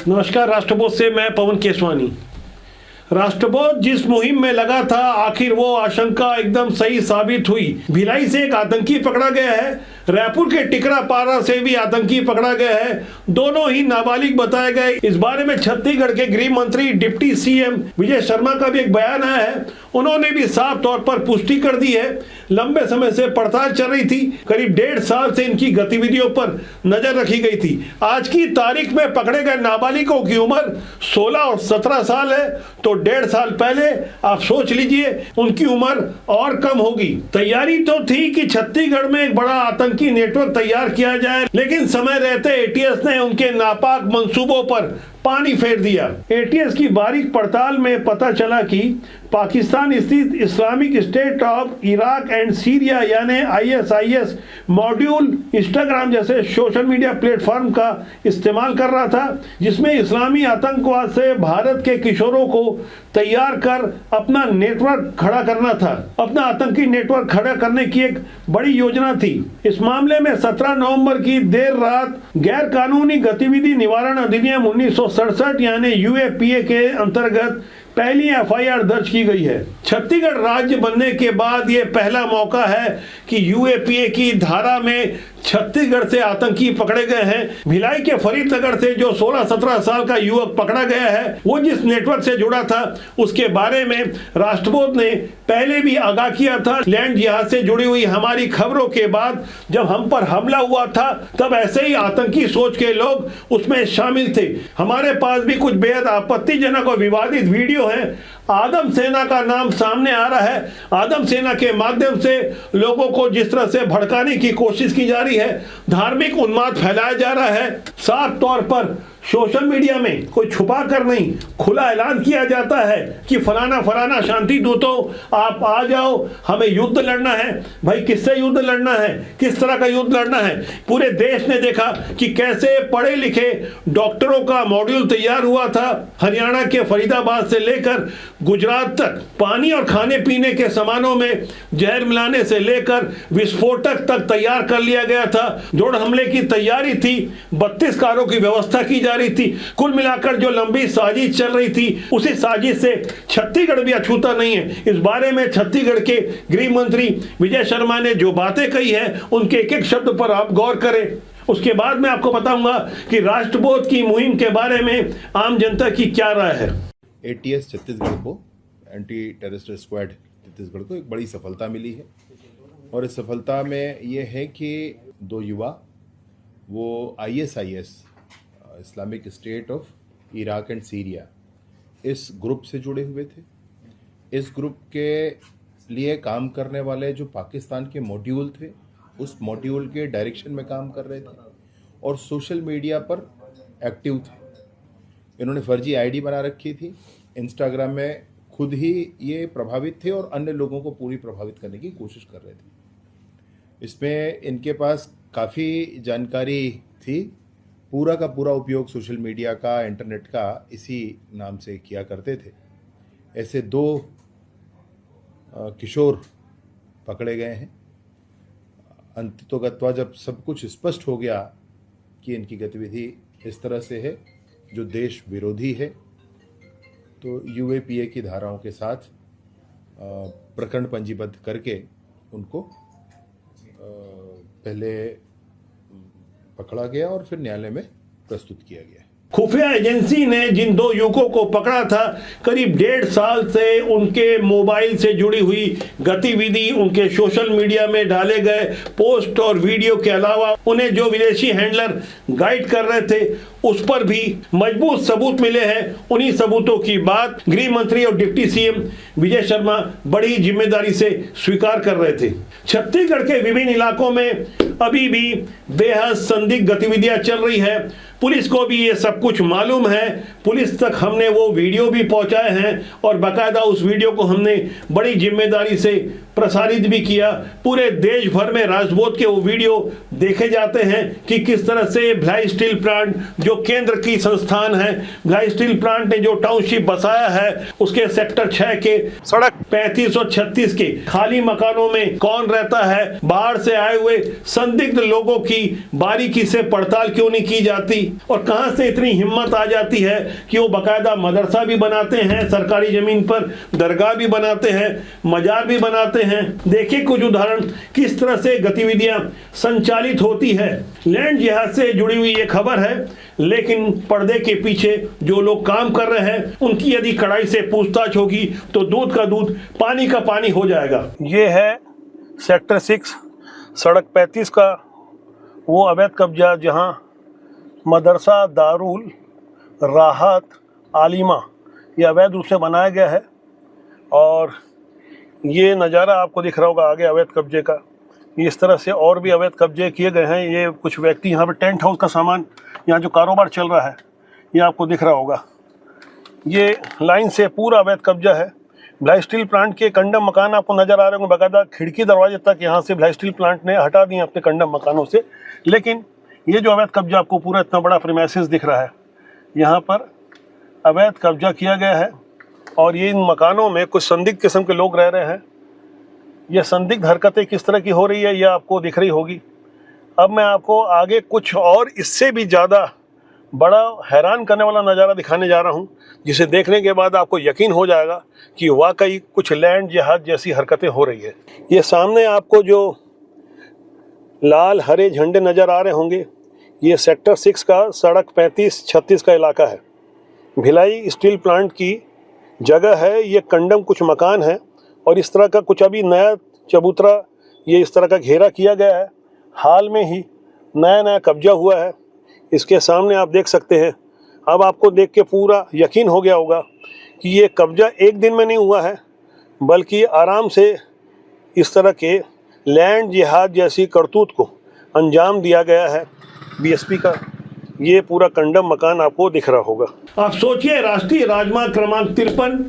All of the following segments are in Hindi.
नमस्कार। राष्ट्रबोध से मैं पवन केसवानी। राष्ट्रबोध जिस मुहिम में लगा था, आखिर वो आशंका एकदम सही साबित हुई। भिलाई से एक आतंकी पकड़ा गया है, रायपुर के टिकरापारा से भी आतंकी पकड़ा गया है। दोनों ही नाबालिग बताए गए। इस बारे में छत्तीसगढ़ के गृह मंत्री डिप्टी सीएम विजय शर्मा का भी एक बयान आया है। उन्होंने भी साफ तौर पर पुष्टि कर दी है। लंबे समय से पड़ताल चल रही थी, करीब 1.5 साल से इनकी गतिविधियों पर नजर रखी गई थी। आज की तारीख में पकड़े गए नाबालिगों की उम्र 16 और 17 साल है, तो 1.5 साल पहले आप सोच लीजिए उनकी उम्र और कम होगी। तैयारी तो थी कि छत्तीसगढ़ में एक बड़ा आतंकी नेटवर्क तैयार किया जाए, लेकिन समय रहते एटीएस ने उनके नापाक मंसूबों पर पानी फेर दिया। एटीएस की बारीक पड़ताल में पता चला कि पाकिस्तान स्थित Islamic state of Iraq and Syria यानी ISIS मॉड्यूल इंस्टाग्राम जैसे सोशल मीडिया प्लेटफॉर्म का इस्तेमाल कर रहा था, जिसमें इस्लामी आतंकवाद से भारत के किशोरों को तैयार कर अपना नेटवर्क खड़ा करना था। अपना आतंकी नेटवर्क खड़ा करने की एक बड़ी योजना थी। इस मामले में 17 नवंबर की देर रात गैर कानूनी गतिविधि निवारण अधिनियम 1967 यानी UAPA के अंतर्गत पहली FIR दर्ज की गई है। छत्तीसगढ़ राज्य बनने के बाद ये पहला मौका है कि UAPA की धारा में छत्तीसगढ़ से आतंकी पकड़े गए हैं। भिलाई के फरीदनगर से जो 16-17 साल का युवक पकड़ा गया है, वो जिस नेटवर्क से जुड़ा था उसके बारे में राष्ट्रबोध ने पहले भी आगाह किया था। लैंड जिहाद से जुड़ी हुई हमारी खबरों के बाद जब हम पर हमला हुआ था, तब ऐसे ही आतंकी सोच के लोग उसमें शामिल थे। हमारे पास भी कुछ बेहद आपत्तिजनक और विवादित वीडियो है। आदम सेना का नाम सामने आ रहा है। आदम सेना के माध्यम से लोगों को जिस तरह से भड़काने की कोशिश की जा रही है, धार्मिक उन्माद फैलाया जा रहा है। साफ तौर पर सोशल मीडिया में कोई छुपा कर नहीं, खुला ऐलान किया जाता है कि फलाना फलाना शांति दूतों आप आ जाओ, हमें युद्ध लड़ना है। भाई किससे युद्ध लड़ना है, किस तरह का युद्ध लड़ना है? पूरे देश ने देखा कि कैसे पढ़े लिखे डॉक्टरों का मॉड्यूल तैयार हुआ था। हरियाणा के फरीदाबाद से लेकर गुजरात तक पानी और खाने पीने के सामानों में जहर मिलाने से लेकर विस्फोटक तक तैयार कर लिया गया था। जोड़ हमले की तैयारी थी, 32 कारों की व्यवस्था की जा रही थी। कुल मिलाकर जो लंबी साजिश चल रही थी, उसी साजिश से छत्तीसगढ़ भी अछूता नहीं है। इस बारे में छत्तीसगढ़ के गृह मंत्री विजय शर्मा ने जो बातें कही है, उनके एक एक शब्द पर आप गौर करें। उसके बाद मैं आपको बताऊंगा कि राष्ट्रबोध की मुहिम के बारे में आम जनता की क्या राय है। ATS छत्तीसगढ़ को, एंटी टेररिस्ट स्क्वाड छत्तीसगढ़ को एक बड़ी सफलता मिली है, और इस सफलता में ये है कि 2 युवा वो ISIS Islamic state of Iraq and Syria इस ग्रुप से जुड़े हुए थे। इस ग्रुप के लिए काम करने वाले जो पाकिस्तान के मॉड्यूल थे, उस मॉड्यूल के डायरेक्शन में काम कर रहे थे और सोशल मीडिया पर एक्टिव थे। इन्होंने फर्जी ID बना रखी थी। इंस्टाग्राम में खुद ही ये प्रभावित थे और अन्य लोगों को पूरी प्रभावित करने की कोशिश कर रहे थे। इसमें इनके पास काफ़ी जानकारी थी। पूरा का पूरा उपयोग सोशल मीडिया का, इंटरनेट का इसी नाम से किया करते थे। ऐसे 2 किशोर पकड़े गए हैं। अंततोगत्वा जब सब कुछ स्पष्ट हो गया कि इनकी गतिविधि इस तरह से है जो देश विरोधी है, तो UAPA की धाराओं के साथ प्रकरण पंजीबद्ध करके उनको पहले पकड़ा गया और फिर न्यायालय में प्रस्तुत किया गया। खुफिया एजेंसी ने जिन 2 युवकों को पकड़ा था, करीब 1.5 साल से उनके मोबाइल से जुड़ी हुई गतिविधि, उनके सोशल मीडिया में डाले गए पोस्ट और वीडियो के अलावा उन्हें जो विदेशी हैंडलर गाइड कर रहे थे, उस पर भी मजबूत सबूत मिले हैं। उन्हीं सबूतों की बात गृह मंत्री और डिप्टी सीएम विजय शर्मा बड़ी जिम्मेदारी से स्वीकार कर रहे थे। छत्तीसगढ़ के विभिन्न इलाकों में अभी भी बेहद संदिग्ध गतिविधियां चल रही है। पुलिस को भी ये सब कुछ मालूम है। पुलिस तक हमने वो वीडियो भी पहुंचाए हैं और बाकायदा उस वीडियो को हमने बड़ी जिम्मेदारी से प्रसारित भी किया। पूरे देश भर में राष्ट्रबोध के वो वीडियो देखे जाते हैं कि किस तरह से भिलाई स्टील प्लांट जो केंद्र की संस्थान है, भिलाई स्टील प्लांट ने जो टाउनशिप बसाया है, उसके सेक्टर 6 के सड़क 35 और 36 के खाली मकानों में कौन रहता है, बाहर से आए हुए संदिग्ध लोगों की बारीकी से पड़ताल क्यों नहीं की जाती। और कहां से इतनी हिम्मत आ जाती है कि वो बाकायदा मदरसा भी बनाते हैं, सरकारी जमीन पर दरगाह भी बनाते हैं, मजार भी बनाते हैं। देखिए कुछ उदाहरण किस तरह से गतिविधियां संचालित होती है। लैंड जिहाद से जुड़ी हुई ये खबर है, लेकिन पर्दे के पीछे जो लोग काम कर रहे हैं उनकी यदि कड़ाई से पूछताछ होगी तो दूध का दूध पानी का पानी हो जाएगा। ये है सेक्टर 6 सड़क 35 का वो अवैध कब्जा जहां मदरसा दारुल राहत आलिमा ये अवैध रूप से बनाया गया है। और ये नज़ारा आपको दिख रहा होगा आगे अवैध कब्जे का। इस तरह से और भी अवैध कब्जे किए गए हैं। ये कुछ व्यक्ति यहाँ पे टेंट हाउस का सामान, यहाँ जो कारोबार चल रहा है ये आपको दिख रहा होगा। ये लाइन से पूरा अवैध कब्जा है। भिलाई स्टील प्लांट के कंडम मकान आपको नज़र आ रहे होंगे, बाकायदा खिड़की दरवाजे तक यहाँ से भिलाई स्टील प्लांट ने हटा दिए अपने कंडम मकानों से। लेकिन ये जो अवैध कब्जा आपको पूरा इतना बड़ा प्रीमाइसेस दिख रहा है, यहाँ पर अवैध कब्जा किया गया है। और ये इन मकानों में कुछ संदिग्ध किस्म के लोग रह रहे हैं। ये संदिग्ध हरकतें किस तरह की हो रही है ये आपको दिख रही होगी। अब मैं आपको आगे कुछ और इससे भी ज़्यादा बड़ा हैरान करने वाला नज़ारा दिखाने जा रहा हूँ, जिसे देखने के बाद आपको यकीन हो जाएगा कि वाकई कुछ लैंड जिहाद जैसी हरकतें हो रही है। ये सामने आपको जो लाल हरे झंडे नज़र आ रहे होंगे, ये सेक्टर 6 का सड़क 35-36 का इलाका है। भिलाई स्टील प्लांट की जगह है। ये कंडम कुछ मकान है और इस तरह का कुछ अभी नया चबूतरा, ये इस तरह का घेरा किया गया है। हाल में ही नया कब्जा हुआ है। इसके सामने आप देख सकते हैं। अब आपको देख के पूरा यकीन हो गया होगा कि ये कब्जा एक दिन में नहीं हुआ है, बल्कि आराम से इस तरह के लैंड जिहाद जैसी करतूत को अंजाम दिया गया है। बीएसपी का ये पूरा कंडम मकान आपको दिख रहा होगा। आप सोचिए, राष्ट्रीय राजमार्ग क्रमांक 53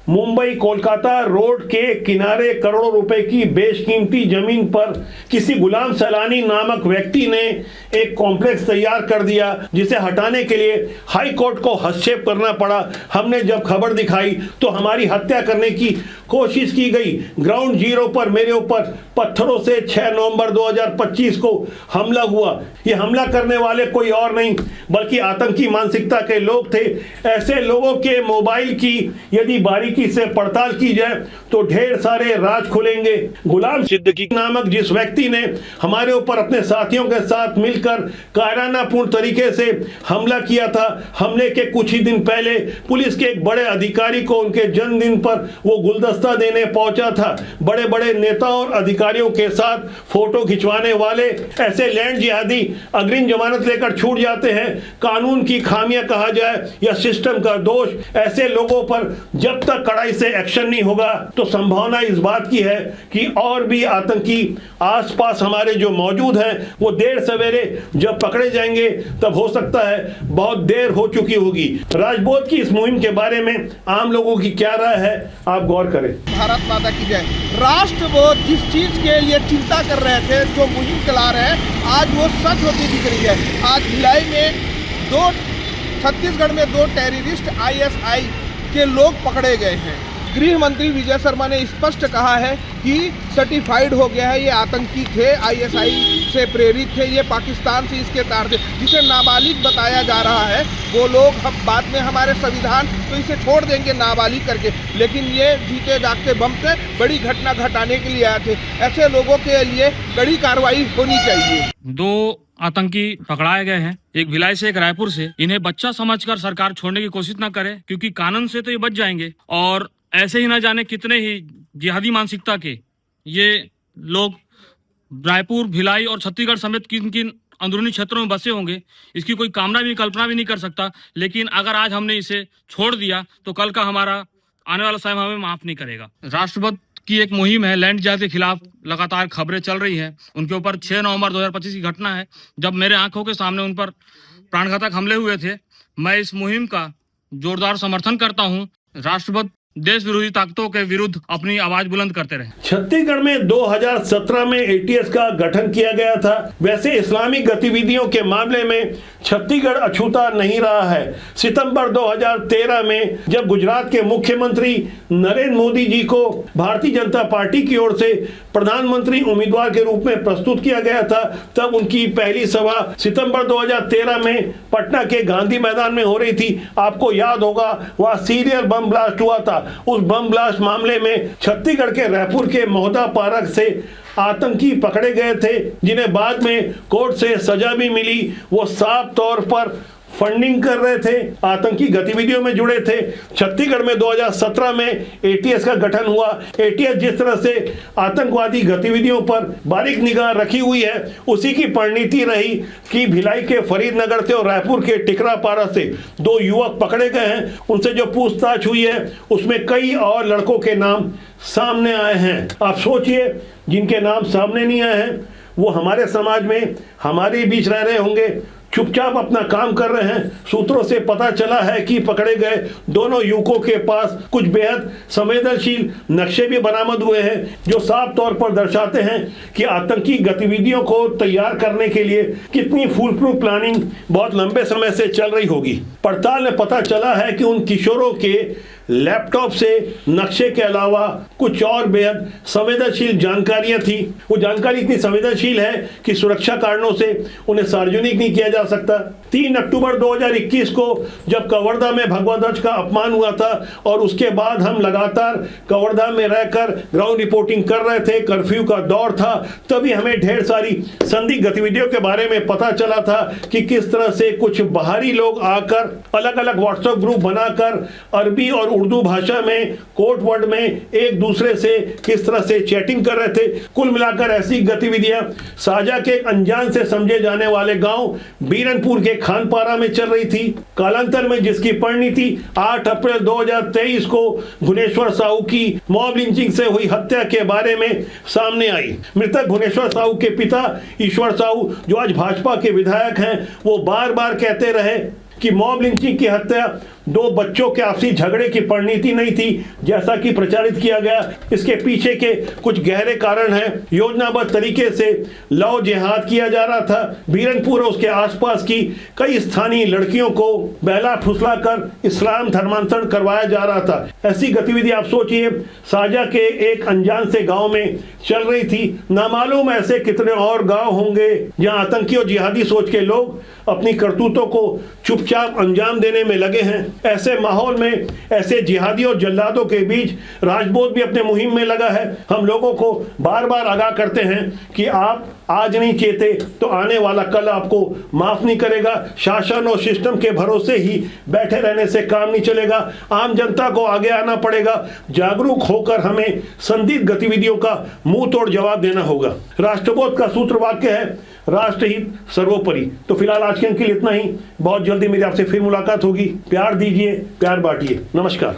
मुंबई कोलकाता रोड के किनारे करोड़ों रुपए की बेशकीमती जमीन पर किसी गुलाम सैलानी नामक व्यक्ति ने एक कॉम्प्लेक्स तैयार कर दिया, जिसे हटाने के लिए हाई कोर्ट को हस्तक्षेप करना पड़ा। हमने जब खबर दिखाई तो हमारी हत्या करने की कोशिश की गई। ग्राउंड जीरो पर मेरे ऊपर पत्थरों से 6 नवंबर 2025 को हमला हुआ। ये हमला करने वाले कोई और नहीं बल्कि आतंकी मानसिकता के लोग थे। ऐसे लोगों के मोबाइल की यदि बारीकी से पड़ताल की जाए तो ढेर सारे राज खुलेंगे। गुलाम सिद्दीकी नामक जिस व्यक्ति ने हमारे ऊपर अपने साथियों के साथ मिलकर कायरानापूर्ण तरीके से हमला किया था, हमले के कुछ ही दिन पहले पुलिस के एक बड़े अधिकारी को उनके जन्मदिन पर वो गुलदस्ता देने पहुंचा था। बड़े बड़े नेताओं और अधिकारियों के साथ फोटो खिंचवाने वाले ऐसे लैंड जिहादी अग्रिम जमानत लेकर छूट जाते हैं। कानून की खामियां कहा जाए या सिस्टम का दोष, ऐसे लोगों पर जब तक कड़ाई से एक्शन नहीं होगा तो संभावना इस बात की है कि और भी आतंकी आसपास हमारे जो मौजूद हैं वो देर सवेरे जब पकड़े जाएंगे तब हो सकता है बहुत देर हो चुकी होगी। राजबोध की इस मुहिम के बारे में आम लोगों की क्या राय है, आप गौर करें। भारत माता की जय। राष्ट्रबोध जिस चीज के लिए चिंता कर रहे थे, जो मुहिम चला रहे हैं, आज वो सच होती दिख रही है। आज भिलाई में छत्तीसगढ़ में 2 टेररिस्ट ISI के लोग पकड़े गए हैं। गृह मंत्री विजय शर्मा ने स्पष्ट कहा है कि सर्टिफाइड हो गया है, ये आतंकी थे, ISI से प्रेरित थे, ये पाकिस्तान से इसके तार थे। जिसे नाबालिग बताया जा रहा है वो लोग हम बाद में हमारे संविधान तो इसे छोड़ देंगे नाबालिग करके, लेकिन ये जीते जागते बम से बड़ी घटना घटाने के लिए आए थे। ऐसे लोगों के लिए कड़ी कार्रवाई होनी चाहिए। 2 आतंकी पकड़ाए गए हैं, एक भिलाई से एक रायपुर से। इन्हें बच्चा समझकर सरकार छोड़ने की कोशिश ना करे, क्योंकि कानून से तो ये बच जाएंगे। और ऐसे ही ना जाने कितने ही जिहादी मानसिकता के ये लोग रायपुर, भिलाई और छत्तीसगढ़ समेत किन किन अंदरूनी क्षेत्रों में बसे होंगे, इसकी कोई कल्पना भी नहीं कर सकता। लेकिन अगर आज हमने इसे छोड़ दिया तो कल का हमारा आने वाला समय हमें माफ नहीं करेगा। राष्ट्रपति की एक मुहिम है लैंड जिहाद के खिलाफ, लगातार खबरें चल रही हैं। उनके ऊपर 6 नवंबर 2025 की घटना है, जब मेरे आंखों के सामने उन पर प्राणघातक हमले हुए थे। मैं इस मुहिम का जोरदार समर्थन करता हूं। राष्ट्रपति देश विरोधी ताकतों के विरुद्ध अपनी आवाज बुलंद करते रहे। छत्तीसगढ़ में 2017 में एटीएस का गठन किया गया था। वैसे इस्लामिक गतिविधियों के मामले में छत्तीसगढ़ अछूता नहीं रहा है। सितंबर 2013 में जब गुजरात के मुख्यमंत्री नरेंद्र मोदी जी को भारतीय जनता पार्टी की ओर से प्रधानमंत्री उम्मीदवार के रूप में प्रस्तुत किया गया था, तब उनकी पहली सभा सितंबर 2013 में पटना के गांधी मैदान में हो रही थी। आपको याद होगा वहां सीरियल बम ब्लास्ट हुआ था। उस बम ब्लास्ट मामले में छत्तीसगढ़ के रायपुर के मोहदा पार्क से आतंकी पकड़े गए थे, जिन्हें बाद में कोर्ट से सजा भी मिली। वो साफ तौर पर फंडिंग कर रहे थे, आतंकी गतिविधियों में जुड़े थे। छत्तीसगढ़ में 2017 में एटीएस का गठन हुआ। एटीएस जिस तरह से आतंकवादी गतिविधियों पर बारीक निगाह रखी हुई है, उसी की परिणति रही कि भिलाई के फरीदनगर से और रायपुर के टिकरापारा से 2 युवक पकड़े गए हैं। उनसे जो पूछताछ हुई है उसमें कई और लड़कों के नाम सामने आए हैं। आप सोचिए, जिनके नाम सामने नहीं आए हैं वो हमारे समाज में हमारे बीच रह रहे होंगे, चुपचाप अपना काम कर रहे हैं। सूत्रों से पता चला है कि पकड़े गए दोनों युवकों के पास कुछ बेहद संवेदनशील नक्शे भी बरामद हुए हैं, जो साफ तौर पर दर्शाते हैं कि आतंकी गतिविधियों को तैयार करने के लिए कितनी फुल प्रूफ प्लानिंग बहुत लंबे समय से चल रही होगी। पड़ताल में पता चला है कि उन किशोरों के लैपटॉप से नक्शे के अलावा कुछ और बेहद संवेदनशील जानकारियां थी। वो जानकारी इतनी संवेदनशील है कि सुरक्षा कारणों से उन्हें सार्वजनिक नहीं किया जा सकता। 3 अक्टूबर 2021 को जब कवर्धा में भगवा ध्वज का अपमान हुआ था और उसके बाद हम लगातार कवर्धा में रहकर ग्राउंड रिपोर्टिंग कर रहे थे, कर्फ्यू का दौर था, तभी हमें ढेर सारी संदिग्ध गतिविधियों के बारे में पता चला था कि किस तरह से कुछ बाहरी लोग आकर अलग अलग व्हाट्सएप ग्रुप बनाकर अरबी और उर्दू भाषा में कोड वर्ड में एक दूसरे से किस तरह से चैटिंग कर रहे थे। कुल मिलाकर ऐसी गतिविधियां साजा के अनजान से समझे जाने वाले गांव बीरनपुर के खानपारा में चल रही थी। कालांतर में जिसकी परिणति 8 अप्रैल 2023 को भुवनेश्वर साहू की मॉब लिंचिंग से हुई हत्या के बारे में सामने आई। मृतक भुवनेश्वर साहू के पिता ईश्वर साहू, जो आज भाजपा के विधायक हैं, वो बार बार कहते रहे कि मॉब लिंचिंग की हत्या 2 बच्चों के आपसी झगड़े की परिणति नहीं थी, जैसा कि प्रचारित किया गया। इसके पीछे के कुछ गहरे कारण हैं। योजनाबद्ध तरीके से लव जिहाद किया जा रहा था। बीरनपुर और उसके आसपास की कई स्थानीय लड़कियों को बहला फुसला कर इस्लाम धर्मांतरण करवाया जा रहा था। ऐसी गतिविधि आप सोचिए साजा के एक अनजान से गांव में चल रही थी। नामालूम ऐसे कितने और गांव होंगे जहां आतंकी और जिहादी सोच के लोग अपनी करतूतों को चुपचाप अंजाम देने में लगे हैं। ऐसे माहौल में ऐसे जिहादी और जल्लादों के बीच राजबोध भी अपने मुहिम में लगा है। हम लोगों को बार बार आगाह करते हैं कि आप आज नहीं चेते तो आने वाला कल आपको माफ नहीं करेगा। शासन और सिस्टम के भरोसे ही बैठे रहने से काम नहीं चलेगा। आम जनता को आगे आना पड़ेगा। जागरूक होकर हमें संदिग्ध गतिविधियों का मुंह तोड़ जवाब देना होगा। राष्ट्रबोध का सूत्र वाक्य है राष्ट्रहित सर्वोपरि। तो फिलहाल आज के लिए इतना ही। बहुत जल्दी मेरी आपसे फिर मुलाकात होगी। प्यार दीजिए, प्यार बांटिए। नमस्कार।